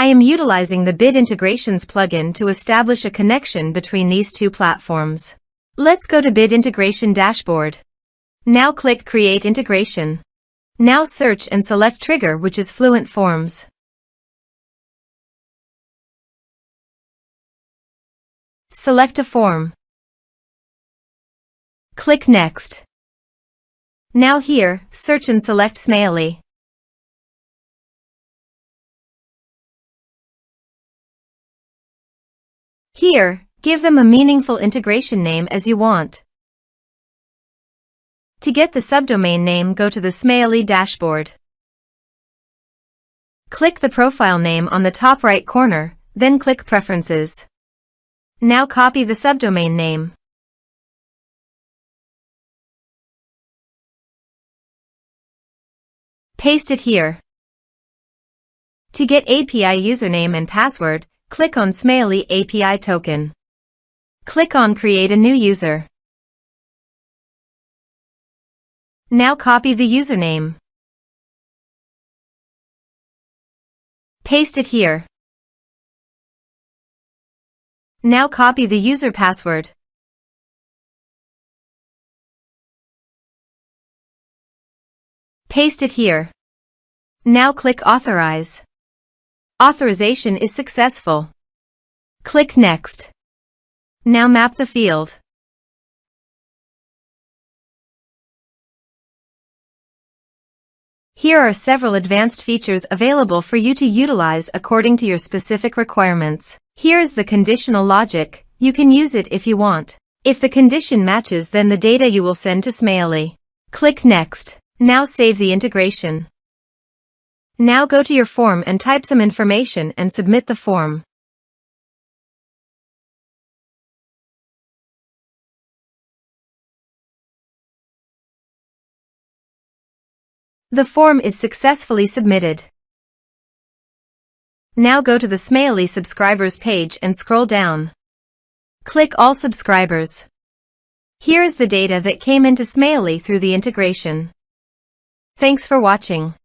I am utilizing the Bid Integrations plugin to establish a connection between these two platforms. Let's go to Bid Integration Dashboard. Now click Create Integration. Now search and select trigger, which is Fluent Forms. Select a form. Click Next. Now here, search and select Smaily. Here, give them a meaningful integration name as you want. To get the subdomain name, go to the Smaily dashboard. Click the profile name on the top right corner, then click Preferences. Now copy the subdomain name. Paste it here. To get API username and password, click on Smaily API token. Click on Create a new user. Now copy the username. Paste it here. Now copy the user password. Paste it here. Now click Authorize. Authorization is successful. Click Next. Now map the field. Here are several advanced features available for you to utilize according to your specific requirements. Here is the conditional logic. You can use it if you want. If the condition matches, then the data you will send to Smaily. Click Next. Now save the integration. Now go to your form and type some information and submit the form. The form is successfully submitted. Now go to the Smaily subscribers page and scroll down. Click All Subscribers. Here is the data that came into Smaily through the integration. Thanks for watching.